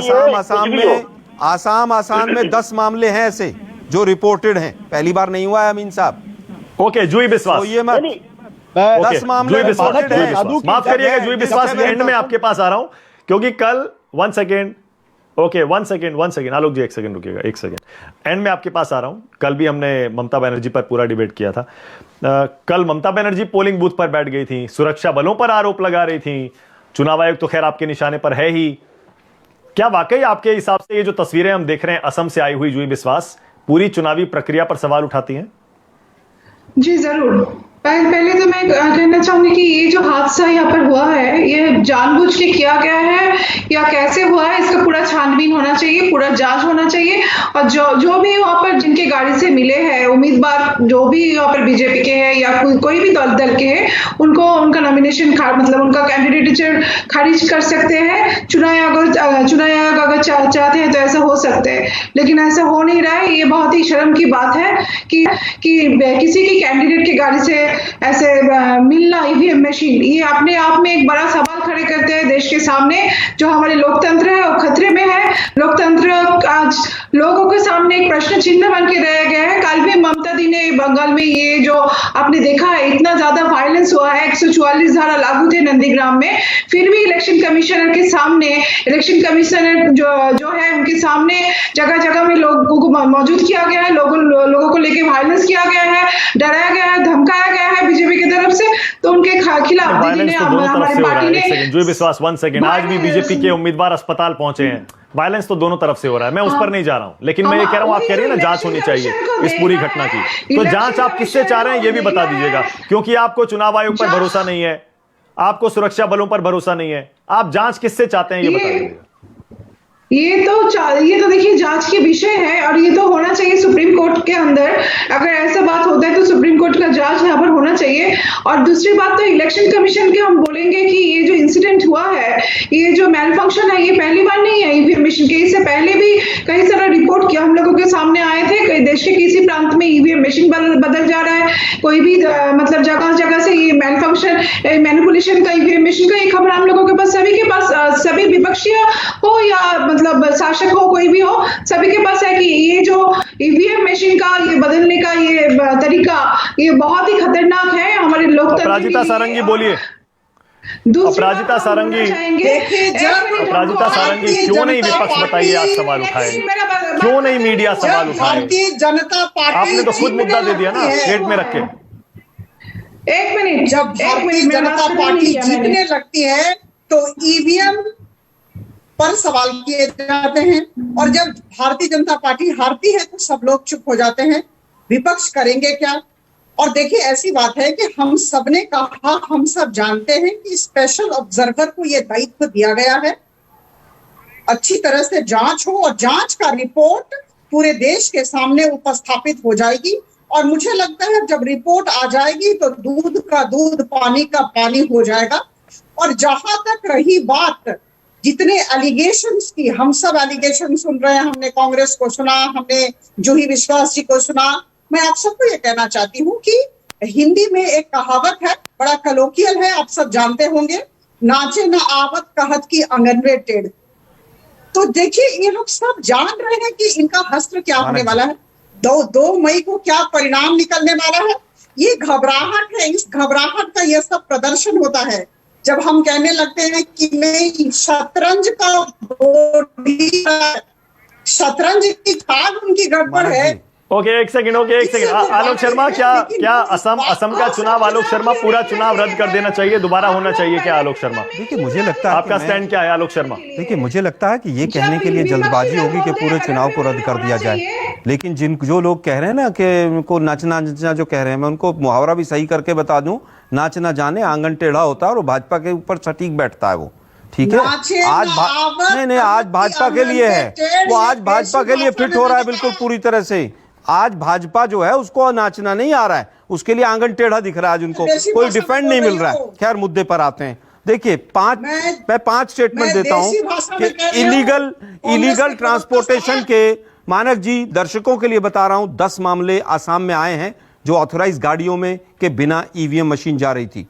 आसाम में 10 मामले हैं ऐसे जो रिपोर्टेड हैं, पहली बार नहीं हुआ है अमीन साहब। ओके, जुई विश्वास, तो ये मत 10 मामले माफ करिएगा, जुई विश्वास, एंड में आपके पास आ रहा हूं, क्योंकि कल 1 सेकेंड, आलोक जी 1 सेकेंड रुकिएगा, 1 सेकेंड, एंड में आपके पास आ रहा हूं। कल भी हमने ममता बनर्जी पर पूरा डिबेट किया था। कल ममता बनर्जी पोलिंग बूथ पर बैठ गई थी, सुरक्षा बलों पर आरोप लगा रही थी, चुनाव आयोग तो खैर आपके निशाने पर है ही। क्या वाकई आपके हिसाब से ये जो तस्वीरें हम देख रहे हैं असम से आई हुई, जुई विश्वास, पूरी चुनावी प्रक्रिया पर सवाल उठाती हैं? जी जरूर। पहले तो मैं कहना चाहूंगी कि ये जो हादसा यहाँ पर हुआ है, ये जानबूझ के किया गया है या कैसे हुआ है, इसका पूरा छानबीन होना चाहिए, पूरा जांच होना चाहिए। और जो भी वहाँ पर जिनके गाड़ी से मिले हैं उम्मीदवार, जो भी यहाँ पर बीजेपी के हैं या कोई भी दल के हैं, उनको उनका नॉमिनेशन मतलब उनका कैंडिडेचर खारिज कर सकते हैं। चुनाव आयोग अगर चाहते हैं तो ऐसा हो सकता है, लेकिन ऐसा हो नहीं रहा है। ये बहुत ही शर्म की बात है कि किसी की कैंडिडेट की गाड़ी से ऐसे मिलना ईवीएम मशीन, ये अपने आप में एक बड़ा सवाल खड़े करते हैं देश के सामने। जो हमारे लोकतंत्र है वो खतरे में है। लोकतंत्र आज लोगों के सामने एक प्रश्न चिन्ह बन के रह गया है। कल भी ममता दी ने बंगाल में ये जो आपने देखा है, इतना ज्यादा वायलेंस हुआ है, 144 धारा लागू थे नंदीग्राम में, फिर भी इलेक्शन कमिश्नर के सामने, इलेक्शन कमिश्नर जो है उनके सामने जगह जगह में लोगों को मौजूद किया गया है, लोगों को लेके वायलेंस किया गया है, डराया गया है, धमकाया गया है बीजेपी की तरफ से। तो उनके खिलाफ हमारी पार्टी ने, जुई विश्वास 1 सेकेंड, आज भी बीजेपी के उम्मीदवार अस्पताल पहुंचे हैं। वायलेंस तो दोनों तरफ से हो रहा है, मैं उस पर नहीं जा रहा हूं, लेकिन मैं ये कह रहा हूं, आप कह रही है ना जांच होनी चाहिए इस पूरी घटना की, तो जांच आप किससे चाह रहे हैं ये भी बता दीजिएगा, क्योंकि आपको चुनाव आयोग पर भरोसा नहीं है, आपको सुरक्षा बलों पर भरोसा नहीं है, आप जांच किससे चाहते हैं ये बता दीजिएगा। ये तो देखिए जांच के विषय है, और ये तो होना चाहिए सुप्रीम कोर्ट के अंदर। अगर ऐसा बात होता है तो सुप्रीम कोर्ट का जांच यहाँ पर होना चाहिए। और दूसरी बात तो इलेक्शन कमीशन के हम बोलेंगे कि ये जो इंसिडेंट हुआ है, ये जो मैल फंक्शन है, ये पहली बार नहीं है ईवीएम मशीन के। इससे पहले भी कई सारा रिपोर्ट किया हम लोगों के सामने आए थे, देश के किसी प्रांत में ईवीएम मशीन बदल जा रहा है, कोई भी मतलब जगह जगह से ये मैल फंक्शन, मैनिपुलेशन का, ईवीएम मशीन का ये खबर हम लोगों के पास, सभी के पास, सभी विपक्षीय हो या मतलब शासक हो, कोई भी हो, सभी के पास है कि ये जो ईवीएम मशीन का ये बदलने का ये तरीका, ये बहुत ही खतरनाक है हमारे लोकतंत्र। अपराजिता सारंगी बोलिए। अपराजिता सारंगी, अपराजिता सारंगी, क्यों नहीं विपक्ष बताइए आज सवाल उठाए, क्यों नहीं मीडिया सवाल उठाए? भारतीय जनता पार्टी, आपने तो खुद मुद्दा दे दिया ना प्लेट में रख के। एक मिनट, जब भारतीय जनता पार्टी जीतने लगती है तो ईवीएम पर सवाल किए जाते हैं, और जब भारतीय जनता पार्टी हारती है तो सब लोग चुप हो जाते हैं। विपक्ष करेंगे क्या? और देखिए ऐसी बात है कि हम सब ने कहा, हम सब जानते हैं कि स्पेशल ऑब्जर्वर को यह दायित्व दिया गया है, अच्छी तरह से जांच हो और जांच का रिपोर्ट पूरे देश के सामने उपस्थापित हो जाएगी। और मुझे लगता है जब रिपोर्ट आ जाएगी तो दूध का दूध, पानी का पानी हो जाएगा। और जहां तक रही बात जितने एलिगेशंस की, हम सब एलिगेशन सुन रहे हैं, हमने कांग्रेस को सुना, हमने जूही विश्वास जी को सुना। मैं आप सबको ये कहना चाहती हूँ कि हिंदी में एक कहावत है, बड़ा कलोकियल है, आप सब जानते होंगे, नाचे न आवत कहत की आंगनवे टेढ़। तो देखिए ये लोग सब जान रहे हैं कि इनका हस्त्र क्या होने वाला है, 2 मई को क्या परिणाम निकलने वाला है। ये घबराहट है, इस घबराहट का ये सब प्रदर्शन होता है जब हम कहने लगते हैं कि नहीं, शतरंज का बोर्ड ही, शतरंज की खाद उनकी गड़बड़ है। ओके, एक सेकंड आलोक शर्मा, क्या असम का चुनाव, आलोक शर्मा पूरा चुनाव रद्द कर देना चाहिए, दोबारा होना चाहिए क्या आलोक शर्मा? देखिए मुझे लगता है आपका स्टैंड क्या है आलोक शर्मा? देखिए मुझे लगता है कि ये कहने के लिए जल्दबाजी होगी कि पूरे चुनाव को रद्द कर दिया जाए, लेकिन जो लोग कह रहे हैं ना कि उनको नाचना जो कह रहे हैं, मैं उनको मुहावरा भी सही करके बता दूं, नाच ना जाने आंगन टेढ़ा होता है और भाजपा के ऊपर सटीक बैठता है वो, ठीक है। आज भाजपा के लिए है वो, आज भाजपा के लिए फिट हो रहा है बिल्कुल पूरी तरह से। आज भाजपा जो है उसको नाचना नहीं आ रहा है, उसके लिए आंगन टेढ़ा दिख रहा है, आज उनको कोई डिफेंड नहीं मिल रहा है। खैर मुद्दे पर आते हैं। देखिए मैं 5 स्टेटमेंट देता हूं कि इलीगल ट्रांसपोर्टेशन के, मानक जी दर्शकों के लिए बता रहा हूं, 10 मामले आसाम में आए हैं जो ऑथराइज गाड़ियों में के बिना ईवीएम मशीन जा रही थी।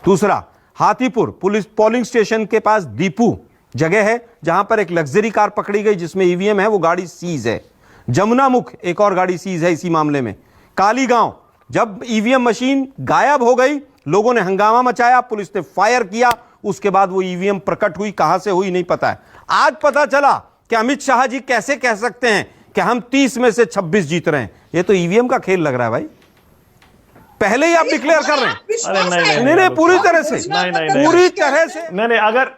दूसरा, हाथीपुर पुलिस पोलिंग स्टेशन के पास दीपू जगह है जहां पर एक लग्जरी कार पकड़ी गई जिसमें ईवीएम है, वो गाड़ी सीज है। जमुनामुख एक और गाड़ी सीज है इसी मामले में। कालीगांव जब ईवीएम मशीन गायब हो गई, लोगों ने हंगामा मचाया, पुलिस ने फायर किया, उसके बाद वो ईवीएम प्रकट हुई, कहां से हुई नहीं पता है। आज पता चला कि अमित शाह जी कैसे कह सकते हैं कि हम 30 में से 26 जीत रहे हैं। ये तो ईवीएम का खेल लग रहा है भाई, पहले ही आप डिक्लेयर कर रहे हैं। अरे नहीं पूरी तरह से पूरी तरह से अगर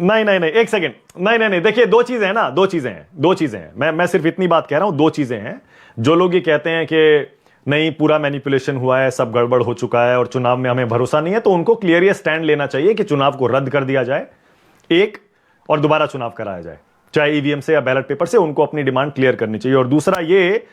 नहीं एक सेकंड, नहीं देखिए, दो चीजें हैं। मैं सिर्फ इतनी बात कह रहा हूं, 2 चीजें हैं। जो लोग ये कहते हैं कि नहीं पूरा मैनिपुलेशन हुआ है, सब गड़बड़ हो चुका है और चुनाव में हमें भरोसा नहीं है, तो उनको क्लियर ये स्टैंड लेना चाहिए कि चुनाव को रद्द कर दिया जाए एक, और दोबारा चुनाव कराया जाए, चाहे ईवीएम से या बैलेट पेपर से। उनको अपनी डिमांड क्लियर करनी चाहिए। और दूसरा, ये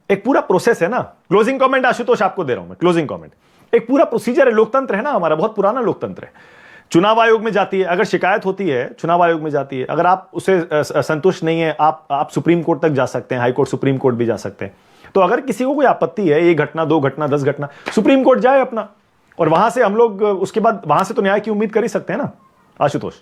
एक पूरा प्रोसेस है ना। क्लोजिंग कमेंट आशुतोष आपको दे रहा हूं मैं, क्लोजिंग कमेंट, एक पूरा प्रोसीजर है, लोकतंत्र है ना हमारा, बहुत पुराना लोकतंत्र है। चुनाव आयोग में जाती है, अगर शिकायत होती है चुनाव आयोग में जाती है, अगर आप उसे संतुष्ट नहीं है, आप सुप्रीम कोर्ट तक जा सकते हैं, हाई कोर्ट, सुप्रीम कोर्ट भी जा सकते हैं। तो अगर किसी को कोई आपत्ति है, 1 घटना 2 घटना 10 घटना, सुप्रीम कोर्ट जाए अपना, और वहां से हम लोग उसके बाद वहां से तो न्याय की उम्मीद कर ही सकते हैं ना आशुतोष।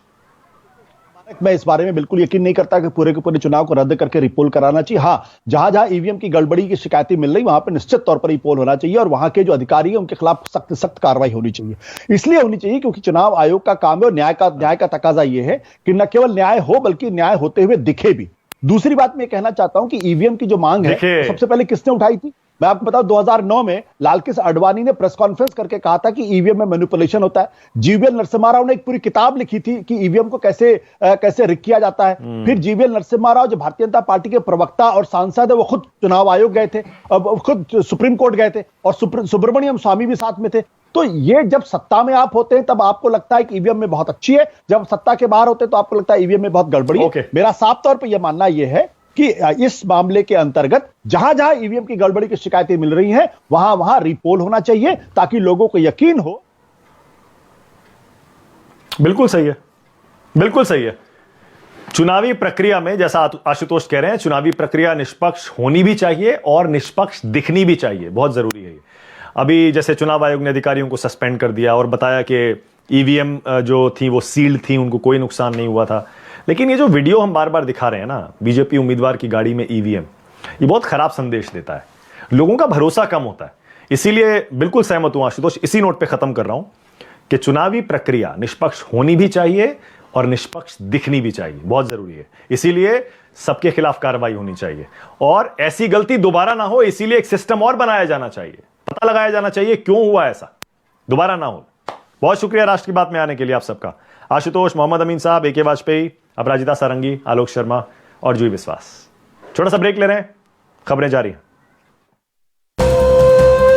मैं इस बारे में बिल्कुल यकीन नहीं करता कि पूरे के पूरे चुनाव को रद्द करके रिपोल कराना चाहिए। हाँ, जहां जहां ईवीएम की गड़बड़ी की शिकायतें मिल रही वहां पर निश्चित तौर पर रिपोल होना चाहिए और वहां के जो अधिकारी हैं उनके खिलाफ सख्त कार्रवाई होनी चाहिए। इसलिए होनी चाहिए क्योंकि चुनाव आयोग का काम है और न्याय का तकाजा यह है कि न केवल न्याय हो बल्कि न्याय होते हुए दिखे भी। दूसरी बात मैं कहना चाहता हूं कि ईवीएम की जो मांग है सबसे पहले किसने उठाई थी? मैं आपको बताऊं, 2009 में लालकृष्ण आडवाणी ने प्रेस कॉन्फ्रेंस करके कहा था कि ईवीएम में मैनिपुलेशन होता है। जीवीएल नरसिम्हा राव ने एक पूरी किताब लिखी थी कि ईवीएम को कैसे रिक किया जाता है। फिर जीवीएल नरसिम्हा राव जो भारतीय जनता पार्टी के प्रवक्ता और सांसद है, वो खुद चुनाव आयोग गए थे, खुद सुप्रीम कोर्ट गए थे और सुब्रमण्यम स्वामी भी साथ में थे। तो ये जब सत्ता में आप होते हैं तब आपको लगता है कि ईवीएम में बहुत अच्छी है, जब सत्ता के बाहर होते हैं तो आपको लगता है ईवीएम में बहुत गड़बड़ी है। मेरा साफ तौर पर यह मानना यह है कि इस मामले के अंतर्गत जहां जहां ईवीएम की गड़बड़ी की शिकायतें मिल रही हैं वहां वहां रिपोल होना चाहिए ताकि लोगों को यकीन हो। बिल्कुल सही है, बिल्कुल सही है। चुनावी प्रक्रिया में, जैसा आशुतोष कह रहे हैं, चुनावी प्रक्रिया निष्पक्ष होनी भी चाहिए और निष्पक्ष दिखनी भी चाहिए, बहुत जरूरी है। अभी जैसे चुनाव आयोग ने अधिकारियों को सस्पेंड कर दिया और बताया कि ईवीएम जो थी वो सील्ड थी, उनको कोई नुकसान नहीं हुआ था। लेकिन ये जो वीडियो हम बार बार दिखा रहे हैं ना, बीजेपी उम्मीदवार की गाड़ी में ईवीएम, ये बहुत खराब संदेश देता है, लोगों का भरोसा कम होता है। इसीलिए बिल्कुल सहमत हूं आशुतोष, इसी नोट पे खत्म कर रहा हूं कि चुनावी प्रक्रिया निष्पक्ष होनी भी चाहिए और निष्पक्ष दिखनी भी चाहिए, बहुत जरूरी है। इसीलिए सबके खिलाफ कार्रवाई होनी चाहिए और ऐसी गलती दोबारा ना हो, इसीलिए एक सिस्टम और बनाया जाना चाहिए, पता लगाया जाना चाहिए क्यों हुआ ऐसा, दोबारा ना हो। बहुत शुक्रिया राष्ट्र की बात में आने के लिए आप सबका। आशुतोष, मोहम्मद अमीन साहब, ए के वाजपेयी, अपराजिता सारंगी, आलोक शर्मा और जूही विश्वास। छोटा सा ब्रेक ले रहे हैं, खबरें जारी हैं।